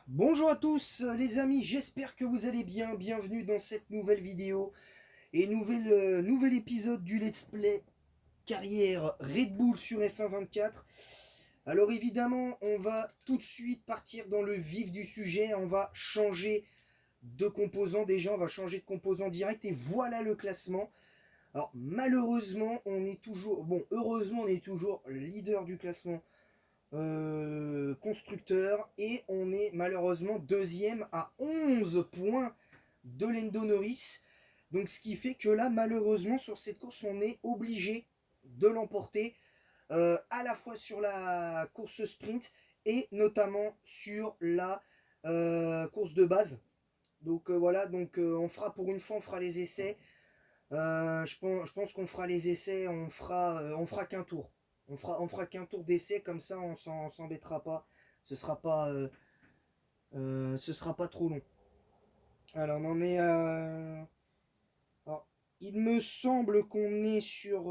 Bonjour à tous les amis, j'espère que vous allez bien. Bienvenue dans cette nouvelle vidéo et nouvel épisode du Let's Play carrière Red Bull sur F1 24. Alors évidemment, on va tout de suite partir dans le vif du sujet. On va changer de composant déjà, on va changer de composant direct et voilà le classement. Alors malheureusement, on est toujours, bon heureusement on est toujours leader du classement constructeur et on est malheureusement deuxième à 11 points de Lando Norris. Donc ce qui fait que là malheureusement sur cette course on est obligé de l'emporter à la fois sur la course sprint et notamment sur la course de base. Donc voilà, donc on fera pour une fois, on fera les essais. Je pense qu'on fera les essais, on fera qu'un tour. On fera qu'un tour d'essai, comme ça on s'embêtera pas. Ce sera pas trop long. Alors on en est à. Alors, il me semble qu'on est sur.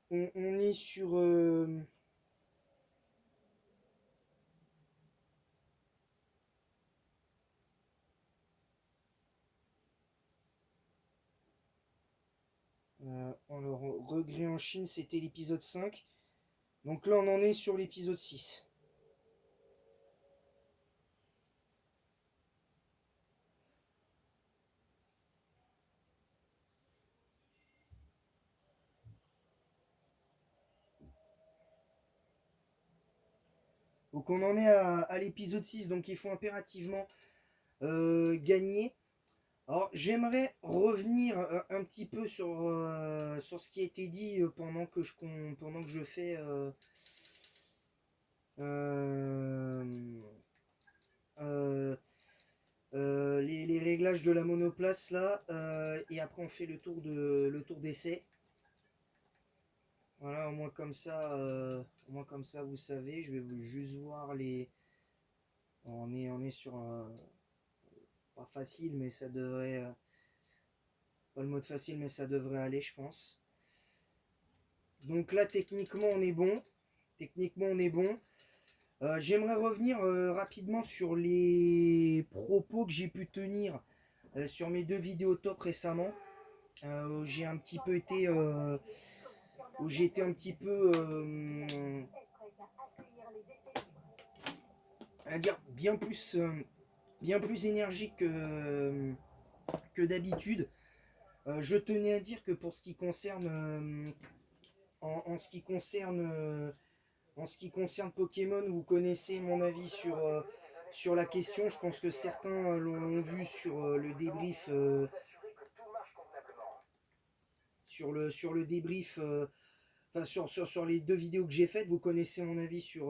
On est sur. Alors, Regret en Chine, c'était l'épisode 5. Donc là, on en est sur l'épisode 6. Donc on en est à l'épisode 6, donc il faut impérativement gagner. Alors j'aimerais revenir un petit peu sur ce qui a été dit pendant que je fais euh, euh, les réglages de la monoplace là, et après on fait le tour d'essai. Voilà, au moins comme ça vous savez. Je vais juste voir les. On est sur pas facile, mais ça devrait pas le mode facile, mais ça devrait aller, je pense. Donc là, techniquement, on est bon. Techniquement, on est bon. J'aimerais revenir rapidement sur les propos que j'ai pu tenir sur mes deux vidéos top récemment. Où j'ai un petit peu été. Où j'ai été un petit peu. À dire bien plus énergique que d'habitude. Je tenais à dire que pour ce qui concerne. En ce qui concerne. En ce qui concerne Pokémon, vous connaissez mon avis sur la question. Je pense que certains l'ont vu sur le débrief. Sur le débrief. Enfin, sur les deux vidéos que j'ai faites, vous connaissez mon avis sur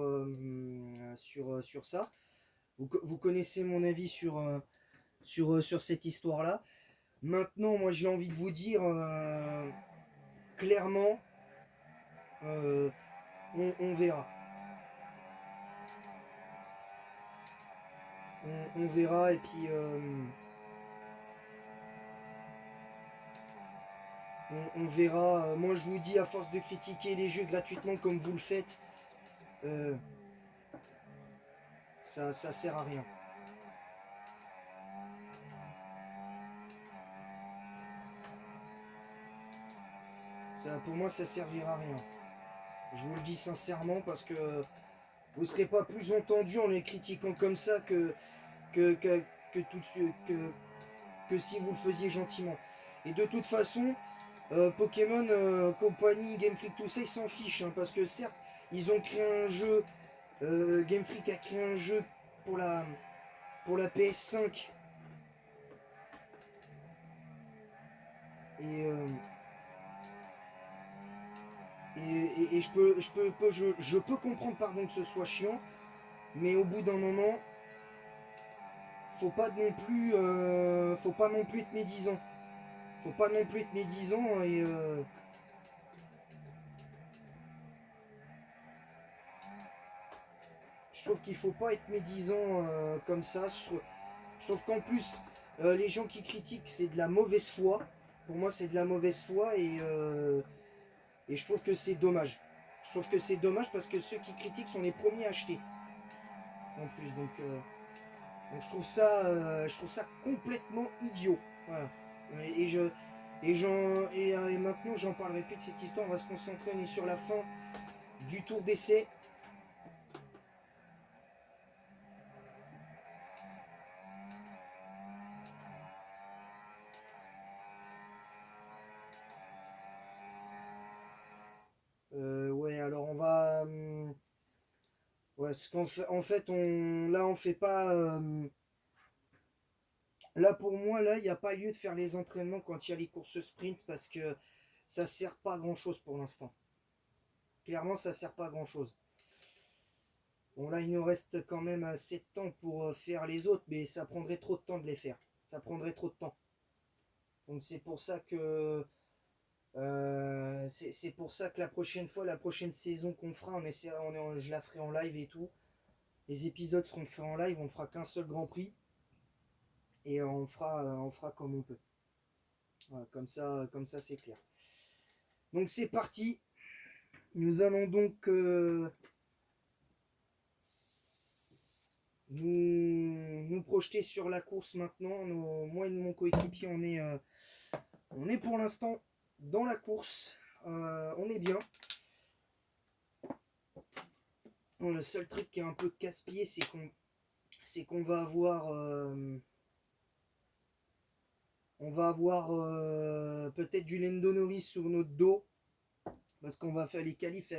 ça. Vous connaissez mon avis sur cette histoire-là. Maintenant, moi j'ai envie de vous dire clairement, euh, on verra. On verra et puis on verra. Moi, je vous dis, à force de critiquer les jeux gratuitement comme vous le faites, euh, ça sert à rien. Pour moi, ça servira à rien. Je vous le dis sincèrement parce que vous ne serez pas plus entendu en les critiquant comme ça que, que, que, que si vous le faisiez gentiment. Et de toute façon, Pokémon compagnie, Game Freak, tout ça, ils s'en fichent. Hein, parce que certes, ils ont créé un jeu. Game Freak a créé un jeu pour la PS5. Et, je peux comprendre pardon que ce soit chiant, mais au bout d'un moment, faut pas non plus être médisant. Faut pas non plus être médisant et je trouve qu'il faut pas être médisant comme ça. Je trouve qu'en plus, les gens qui critiquent, c'est de la mauvaise foi. Pour moi, c'est de la mauvaise foi et je trouve que c'est dommage. Je trouve que c'est dommage parce que ceux qui critiquent sont les premiers à acheter. En plus, donc je trouve ça complètement idiot. Voilà. Et, je, et maintenant, j'en parlerai plus de cette histoire. On va se concentrer, on est sur la fin du tour d'essai. Ouais, alors on va. Ouais, ce qu'en fait, là, on fait pas. Là, pour moi, là, il n'y a pas lieu de faire les entraînements quand il y a les courses sprint parce que ça sert pas à grand chose pour l'instant. Clairement, ça sert pas à grand chose. Bon, là, il nous reste quand même assez de temps pour faire les autres, mais ça prendrait trop de temps de les faire. Ça prendrait trop de temps. Donc, c'est pour ça que. C'est pour ça que la prochaine fois, la prochaine saison qu'on fera, je la ferai en live et tout. Les épisodes seront faits en live, on fera qu'un seul Grand Prix et on fera comme on peut. Voilà, comme ça c'est clair. Donc c'est parti. Nous allons donc nous projeter sur la course maintenant. Moi et mon coéquipier, on est pour l'instant dans la course. On est bien. Bon, le seul truc qui est un peu casse-pied, c'est qu'on va avoir peut-être du Lando Norris sur notre dos parce qu'on va faire les qualifs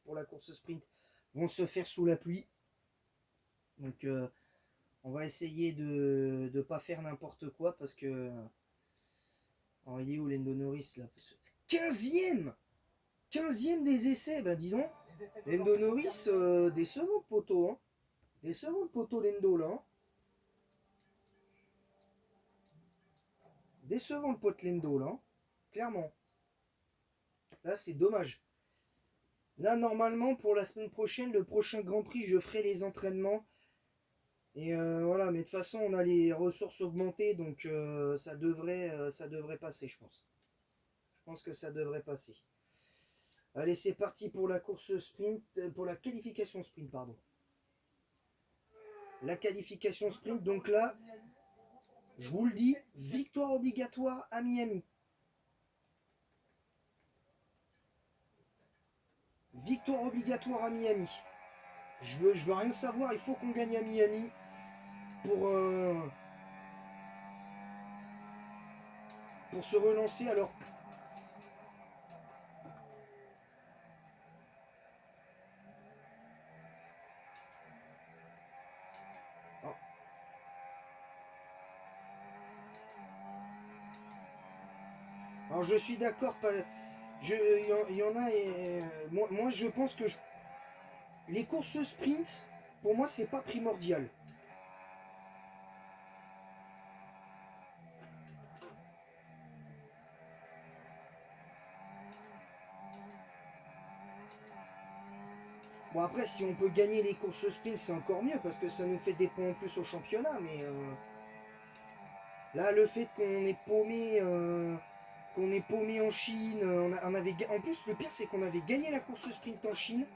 pour la course sprint vont se faire sous la pluie. Donc on va essayer de ne pas faire n'importe quoi parce que. Alors il est où Lando Norris là? 15ème 15ème des essais, bah dis donc. Lando Norris, décevant le poteau, hein. Décevant le poteau Lando là. Hein. Décevant le pote Lando là. Hein. Clairement. Là c'est dommage. Là normalement pour la semaine prochaine, le prochain Grand Prix, je ferai les entraînements. Et voilà, mais de toute façon on a les ressources augmentées, donc ça devrait passer je pense. Je pense que ça devrait passer. Allez, c'est parti pour la course sprint, pour la qualification sprint, pardon. La qualification sprint, donc là, je vous le dis, victoire obligatoire à Miami. Victoire obligatoire à Miami. Je veux rien savoir, il faut qu'on gagne à Miami pour se relancer. Alors, alors je suis d'accord, il y en a, moi je pense que les courses sprint, pour moi c'est pas primordial. Bon après si on peut gagner les courses sprint c'est encore mieux parce que ça nous fait des points en plus au championnat, mais là le fait qu'on est paumé en Chine, en plus le pire c'est qu'on avait gagné la course sprint en Chine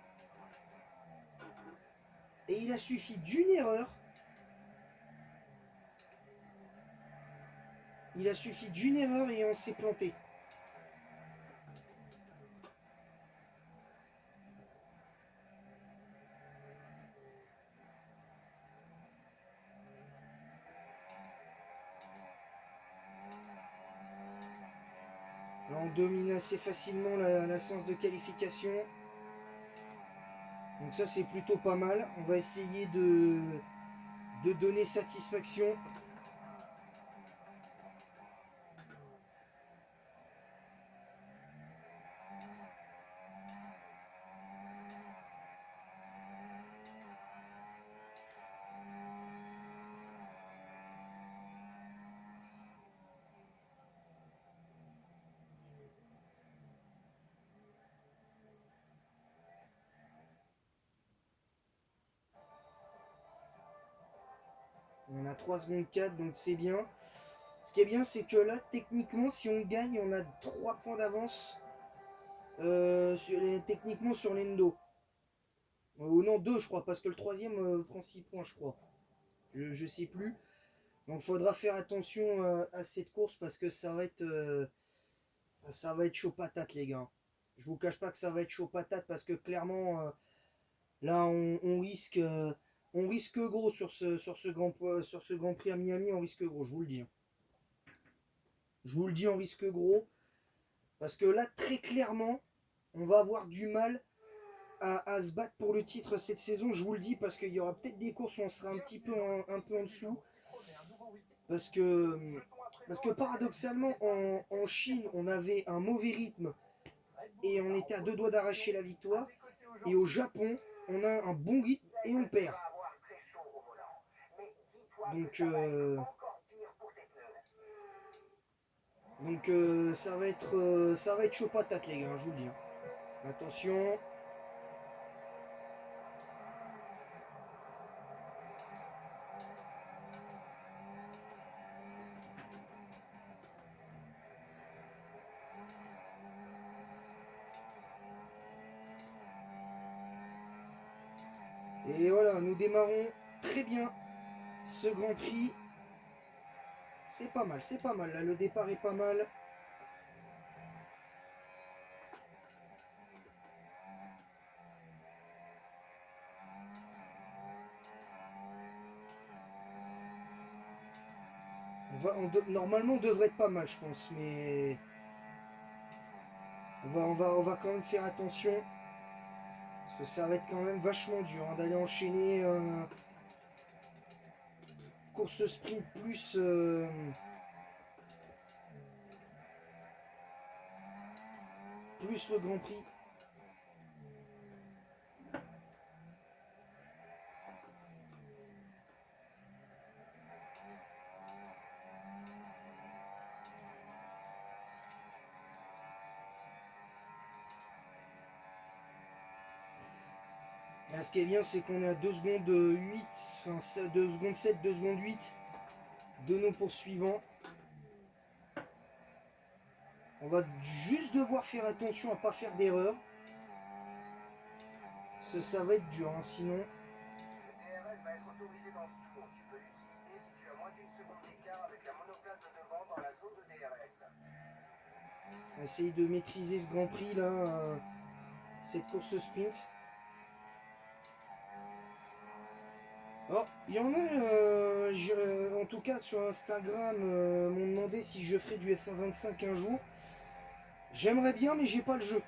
et il a suffi d'une erreur. Il a suffi d'une erreur et on s'est planté. Là, on domine assez facilement la séance de qualification. Donc ça c'est plutôt pas mal. On va essayer de donner satisfaction. On a 3 secondes 4 donc c'est bien. Ce qui est bien c'est que là techniquement si on gagne on a 3 points d'avance techniquement sur l'endo. Ou non, 2 je crois, parce que le troisième prend 6 points, je crois. Je sais plus. Donc faudra faire attention à cette course parce que ça va être chaud patate les gars. Je vous cache pas que ça va être chaud patate parce que clairement là on risque gros sur ce grand prix à Miami, on risque gros, je vous le dis. Je vous le dis, on risque gros parce que là très clairement on va avoir du mal à se battre pour le titre cette saison, je vous le dis, parce qu'il y aura peut-être des courses où on sera un peu en dessous. Parce que, parce que paradoxalement, en Chine, on avait un mauvais rythme et on était à 2 doigts d'arracher la victoire. Et au Japon, on a un bon rythme et on perd. Donc, ça va être chaud patate, les gars, je vous le dis. Attention. Et voilà, nous démarrons très bien ce Grand Prix. C'est pas mal, c'est pas mal. Là, le départ est pas mal. Normalement, on devrait être pas mal, je pense, mais on va quand même faire attention. Parce que ça va être quand même vachement dur hein, d'aller enchaîner course sprint plus le Grand Prix. Là, ce qui est bien, c'est qu'on est à 2 secondes 8, enfin 2 secondes 7, 2 secondes 8 de nos poursuivants. On va juste devoir faire attention à pas faire d'erreur. Ça va être dur, hein, sinon. DRS va être autorisé dans ce tour. Tu peux l'utiliser si tu as moins d'une seconde d'écart avec la monoplace de devant dans la zone de DRS. On va essayer de maîtriser ce Grand Prix là, cette course sprint. Oh, il y en a, en tout cas sur Instagram, m'ont demandé si je ferais du F1 25 un jour. J'aimerais bien, mais j'ai pas le jeu.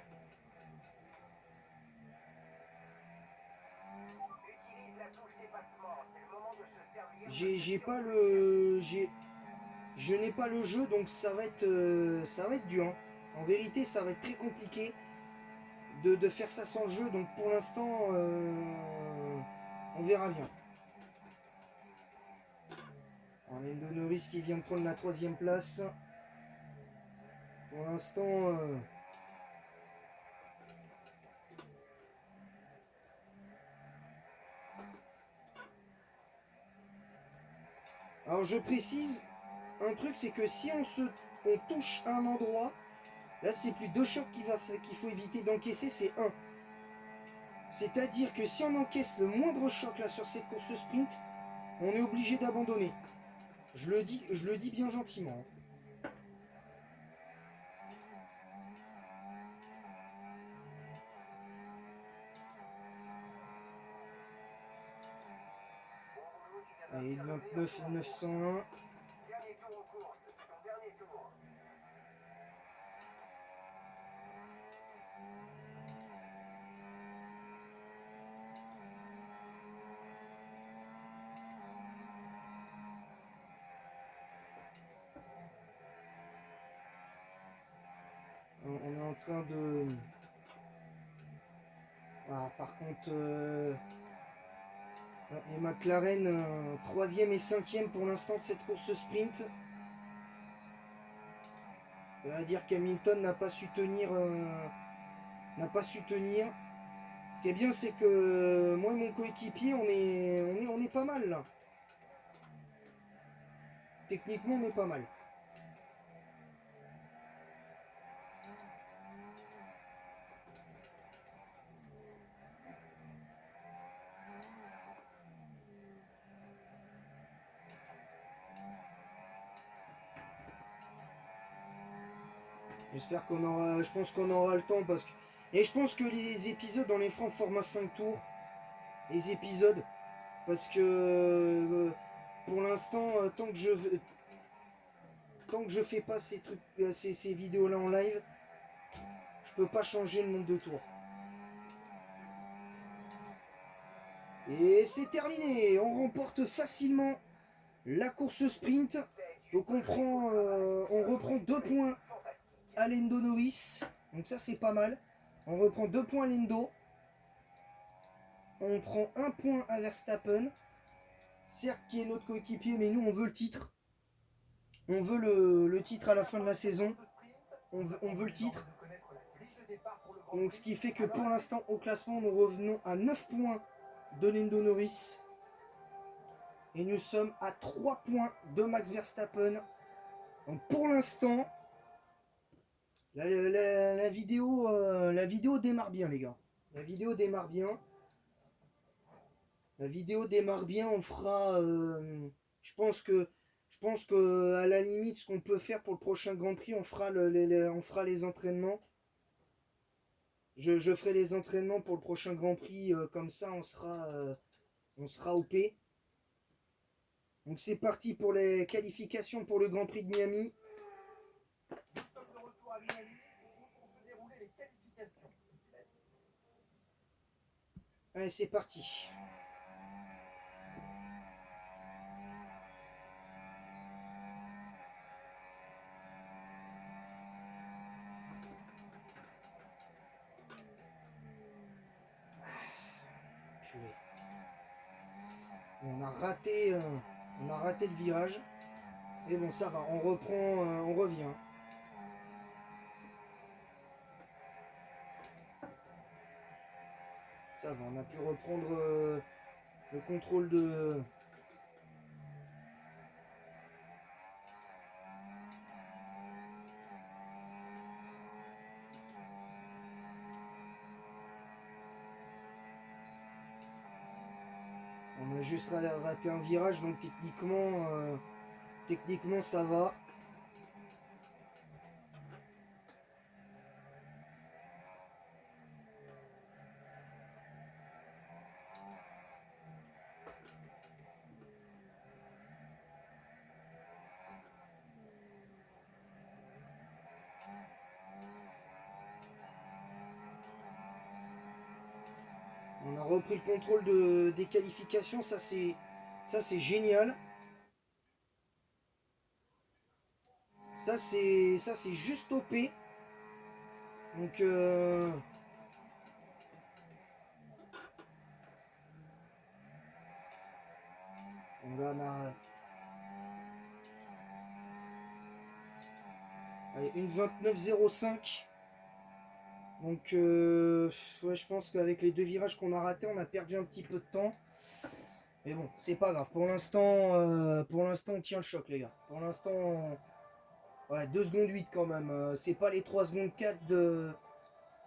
Utilise la touche dépassement. C'est le moment de se servir. J'ai pas je n'ai pas le jeu, donc ça va être dur. Hein. En vérité, ça va être très compliqué de faire ça sans jeu. Donc pour l'instant, on verra bien. Lando Norris qui vient de prendre la 3ème place. Pour l'instant, alors je précise un truc, c'est que si on touche un endroit, là c'est plus 2 chocs qu'il faut éviter d'encaisser, c'est 1. C'est-à-dire que si on encaisse le moindre choc là sur cette course sprint, on est obligé d'abandonner. Je le dis bien gentiment. Allez, 29 901. Dernier tour en course. C'est ton dernier tour. On est en train de... Ah, par contre, les McLaren, 3ème et 5ème pour l'instant de cette course sprint. Ça veut dire qu'Hamilton n'a pas su tenir. N'a pas su tenir. Ce qui est bien, c'est que moi et mon coéquipier, on est pas mal là. Techniquement, on est pas mal. J'espère qu'on aura. Je pense qu'on aura le temps parce que. Et je pense que les épisodes, on les fera en format 5 tours. Les épisodes. Parce que pour l'instant, tant que je fais pas ces trucs, ces vidéos là en live, je peux pas changer le nombre de tours. Et c'est terminé. On remporte facilement la course sprint. Donc on reprend 2 points à Lando Norris. Donc ça c'est pas mal. On reprend 2 points à Lando. On prend 1 point à Verstappen. Certes qui est notre coéquipier, mais nous on veut le titre. On veut le titre à la fin de la saison. On veut le titre. Donc ce qui fait que pour l'instant au classement nous revenons à 9 points de Lando Norris. Et nous sommes à 3 points de Max Verstappen. Donc pour l'instant, la vidéo démarre bien les gars. La vidéo démarre bien. La vidéo démarre bien, on fera... je pense que à la limite, ce qu'on peut faire pour le prochain Grand Prix, on fera les entraînements. Je ferai les entraînements pour le prochain Grand Prix, comme ça on sera OP. Donc c'est parti pour les qualifications pour le Grand Prix de Miami. Nous sommes de retour à Miami où vont se dérouler les qualifications. Allez, c'est parti. Purée. On a raté le virage. Mais bon, ça va, on reprend, on revient. Ça va, on a pu reprendre le contrôle de... On a juste raté un virage, donc techniquement ça va. On a repris le contrôle des qualifications, ça c'est génial. Ça c'est juste OP. Donc on a allez, une 29,05. Donc ouais, je pense qu'avec les 2 virages qu'on a ratés, on a perdu un petit peu de temps. Mais bon, c'est pas grave. Pour l'instant, on tient le choc, les gars. Pour l'instant, ouais, 2 secondes 8 quand même. C'est pas les 3 secondes 4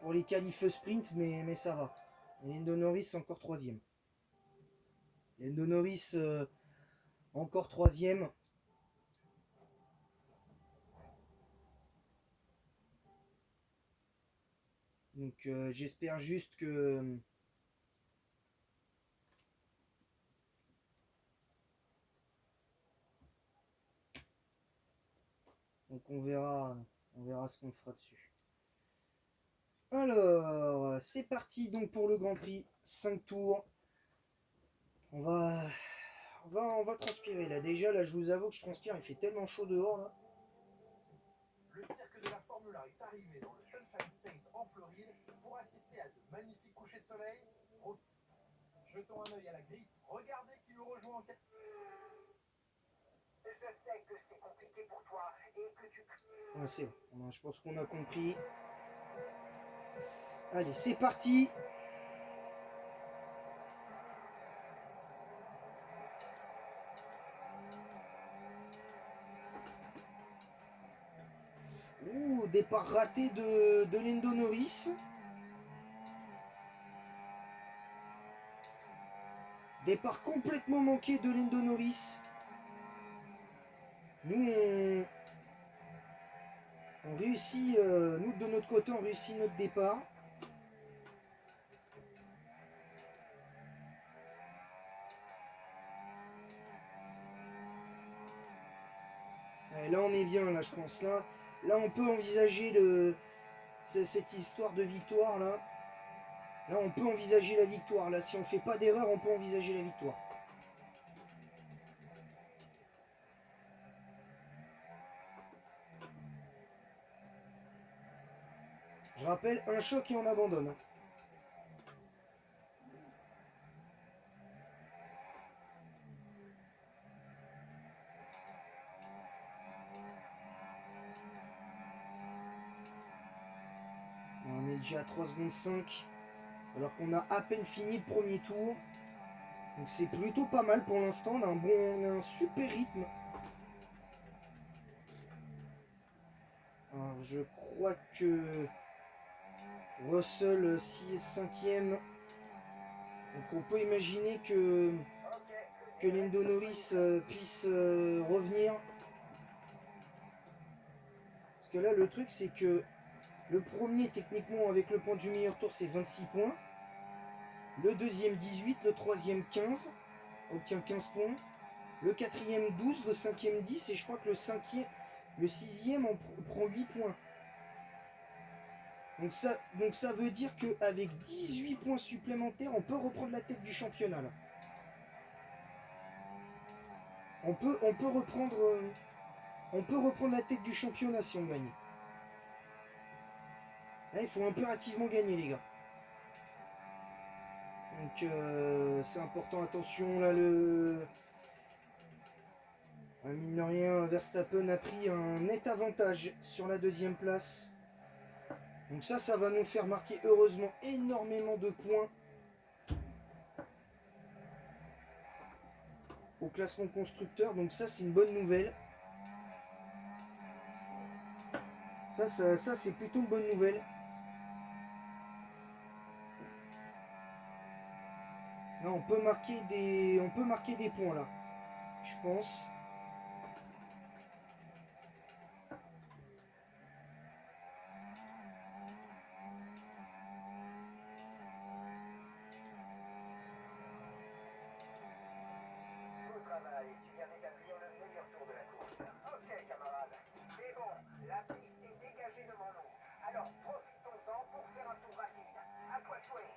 pour les qualifs sprint, mais ça va. Et Lando Norris encore 3ème. Lando Norris encore 3ème. Donc j'espère juste que... Donc on verra ce qu'on fera dessus. Alors, c'est parti donc pour le Grand Prix. 5 tours. On va transpirer là. Déjà, là, je vous avoue que je transpire. Il fait tellement chaud dehors là. Le cirque de la Formule 1 est arrivé dans le Sunshine State en Floride pour assister à de magnifiques couchers de soleil. Jetons un œil à la grille. Regardez qui nous rejoint en quête. Je sais que c'est compliqué pour toi et que tu... Ouais, c'est bon. Je pense qu'on a compris. Allez, c'est parti. Ouh, départ raté de Lando Norris. Départ complètement manqué de Lando Norris. Nous, On réussit, nous de notre côté, on réussit notre départ. Ouais, là on est bien, là je pense. Là on peut envisager cette histoire de victoire là. Là on peut envisager la victoire. Là si on fait pas d'erreur, on peut envisager la victoire. Je rappelle, un choc et on abandonne. On est déjà à 3 secondes 5. Alors qu'on a à peine fini le premier tour. Donc c'est plutôt pas mal pour l'instant. On a un super rythme. Alors je crois que Russell 6 5e. Donc on peut imaginer que Lando Norris puisse revenir. Parce que là le truc c'est que le premier techniquement avec le point du meilleur tour c'est 26 points. Le deuxième 18, le troisième 15, obtient 15 points. Le quatrième 12, le cinquième 10 et je crois que le sixième en prend 8 points. Donc ça veut dire qu'avec 18 points supplémentaires, on peut reprendre la tête du championnat là. On peut reprendre la tête du championnat si on gagne. Là, il faut impérativement gagner les gars. Donc c'est important, attention là mine de rien, Verstappen a pris un net avantage sur la deuxième place. Donc ça va nous faire marquer heureusement énormément de points au classement constructeur. Donc ça c'est une bonne nouvelle. Ça c'est plutôt une bonne nouvelle. Là on peut marquer des points là, je pense. Tu viens d'établir le meilleur tour de la course. Ok, camarade. C'est bon. La piste est dégagée devant nous. Alors, profitons-en pour faire un tour rapide. À toi de jouer.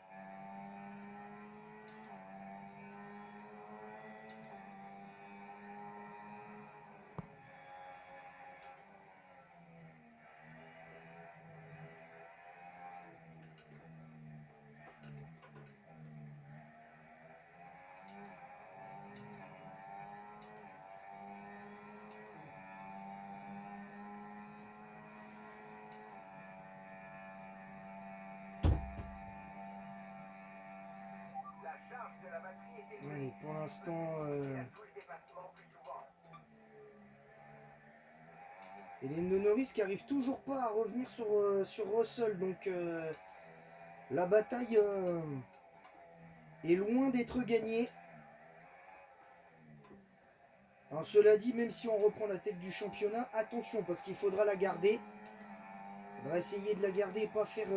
La charge de la batterie est élevée. Allez, pour l'instant et Lando Norris qui arrive toujours pas à revenir sur Russell. Donc la bataille est loin d'être gagnée. Alors cela dit, même si on reprend la tête du championnat, attention parce qu'il faudra la garder. Il faudra essayer de la garder et pas faire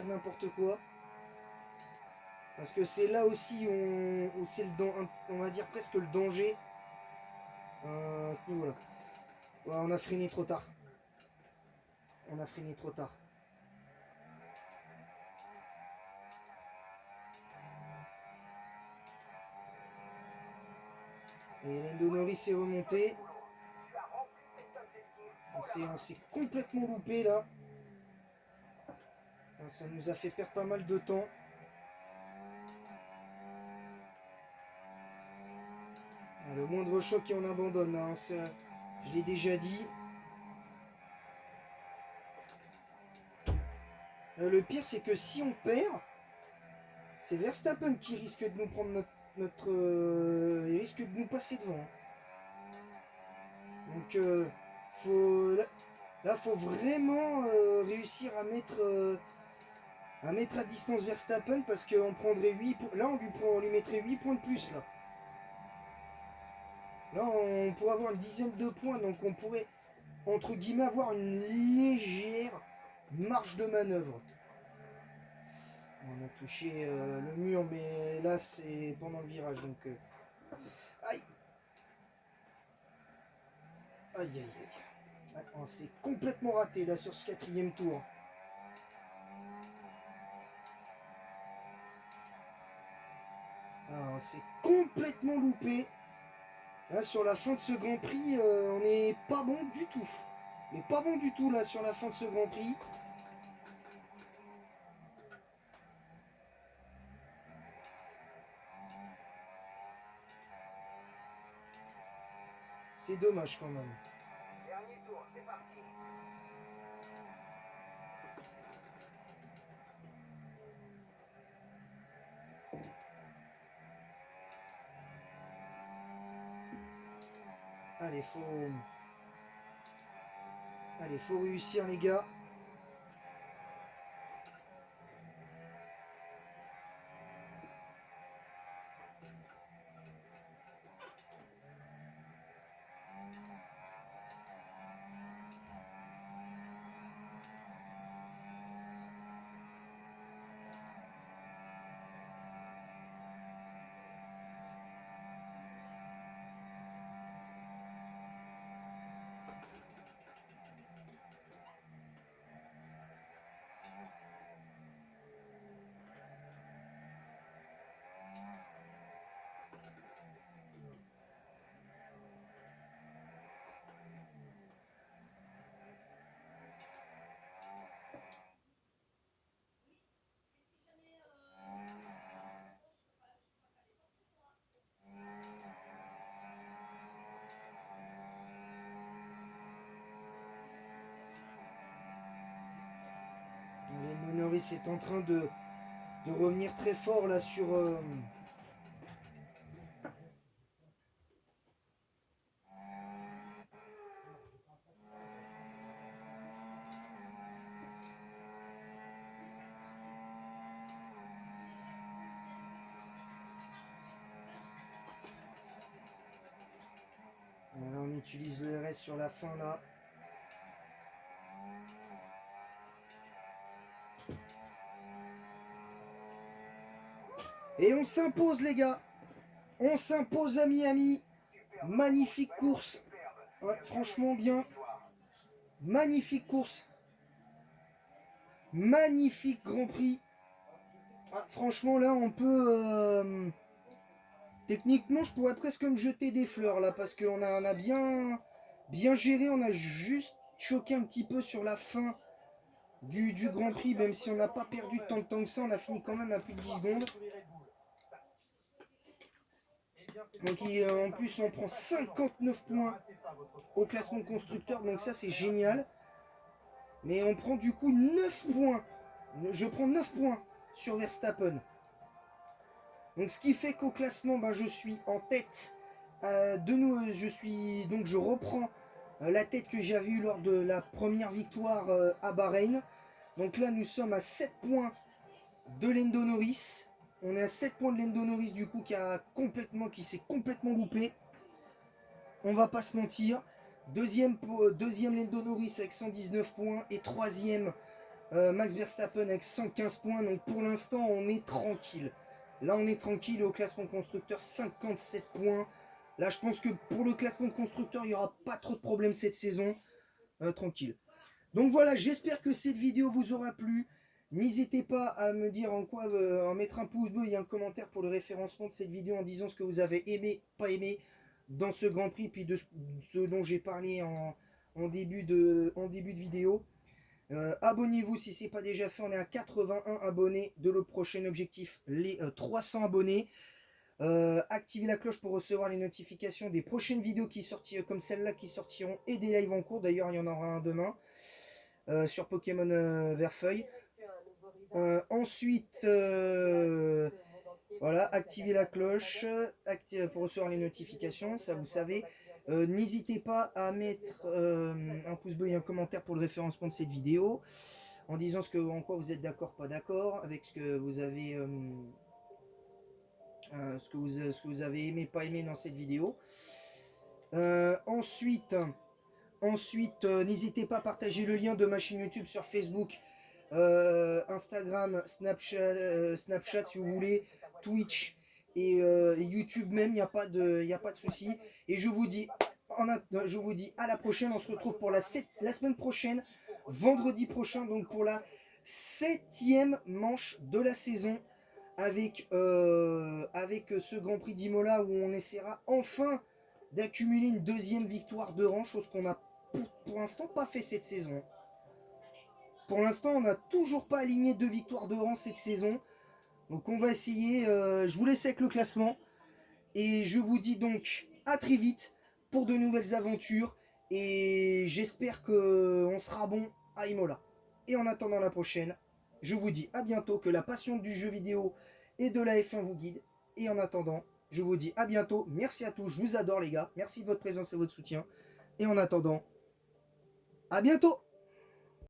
n'importe quoi. Parce que c'est là aussi où c'est on va dire presque le danger à ce niveau-là. Ouais, on a freiné trop tard. On a freiné trop tard. Et Lando Norris est remonté. On s'est complètement loupé là. Ça nous a fait perdre pas mal de temps. Le moindre choc et on abandonne. Hein. Je l'ai déjà dit. Le pire c'est que si on perd, c'est Verstappen qui risque de nous prendre il risque de nous passer devant. Donc là faut vraiment réussir à mettre à distance Verstappen parce qu'on prendrait 8 points. Là on lui mettrait 8 points de plus là. Là on pourrait avoir une dizaine de points, donc on pourrait entre guillemets, avoir une légère marge de manœuvre. On a touché le mur, mais là c'est pendant le virage, donc aïe, aïe, aïe, aïe. Ouais, on s'est complètement raté là sur ce 4e tour. On s'est complètement loupé. Là sur la fin de ce Grand Prix, on n'est pas bon du tout. Mais pas bon du tout là sur la fin de ce Grand Prix. C'est dommage quand même. Dernier tour, c'est parti. Allez, faut réussir les gars. Lando Norris est en train de revenir très fort là sur... Voilà, on utilise le RS sur la fin là. Et on s'impose les gars. On s'impose à Miami. Magnifique course. Ouais, franchement bien. Magnifique course. Magnifique Grand Prix. Ah, franchement là on peut... Techniquement je pourrais presque me jeter des fleurs là. Parce qu'on a bien géré. On a juste choqué un petit peu sur la fin du Grand Prix. Même si on n'a pas perdu tant de temps que ça. On a fini quand même à plus de 10 secondes. Donc en plus on prend 59 points au classement constructeur, donc ça c'est génial. Mais on prend du coup 9 points. Je prends 9 points sur Verstappen. Donc ce qui fait qu'au classement, ben, je suis en tête. Je reprends la tête que j'avais eue lors de la première victoire à Bahreïn. Donc là nous sommes à 7 points de Lando Norris. On est à 7 points de Lando Norris du coup qui s'est complètement loupé. On va pas se mentir. Deuxième Lando Norris avec 119 points. Et troisième Max Verstappen avec 115 points. Donc pour l'instant on est tranquille. Là on est tranquille et au classement constructeur 57 points. Là je pense que pour le classement de constructeur il n'y aura pas trop de problèmes cette saison. Tranquille. Donc voilà, j'espère que cette vidéo vous aura plu. N'hésitez pas à me dire en mettre un pouce bleu et un commentaire pour le référencement de cette vidéo en disant ce que vous avez aimé, pas aimé dans ce Grand Prix, puis de ce dont j'ai parlé en début de vidéo. Abonnez-vous si ce n'est pas déjà fait, on est à 81 abonnés de le prochain objectif, les 300 abonnés. Activez la cloche pour recevoir les notifications des prochaines vidéos qui sortiront, comme celle-là qui sortiront, et des lives en cours. D'ailleurs, il y en aura un demain sur Pokémon Verfeuille. Ensuite, voilà, activez la cloche pour recevoir les notifications, ça vous savez. N'hésitez pas à mettre un pouce bleu et un commentaire pour le référencement de cette vidéo, en disant en quoi vous êtes d'accord, pas d'accord, avec ce que vous avez, ce que vous avez aimé, pas aimé dans cette vidéo. Ensuite, Ensuite, n'hésitez pas à partager le lien de ma chaîne YouTube sur Facebook, Instagram, Snapchat si vous voulez, Twitch et YouTube même, il n'y a pas de souci. Et je vous dis à la prochaine. On se retrouve pour la semaine prochaine, vendredi prochain, donc pour la 7e manche de la saison avec ce Grand Prix d'Imola où on essaiera enfin d'accumuler une 2e victoire de rang, chose qu'on a pour l'instant pas fait cette saison. Pour l'instant, on n'a toujours pas aligné 2 victoires de rang cette saison. Donc on va essayer. Je vous laisse avec le classement. Et je vous dis donc à très vite pour de nouvelles aventures. Et j'espère qu'on sera bon à Imola. Et en attendant la prochaine, je vous dis à bientôt. Que la passion du jeu vidéo et de la F1 vous guide. Et en attendant, je vous dis à bientôt. Merci à tous. Je vous adore les gars. Merci de votre présence et votre soutien. Et en attendant, à bientôt.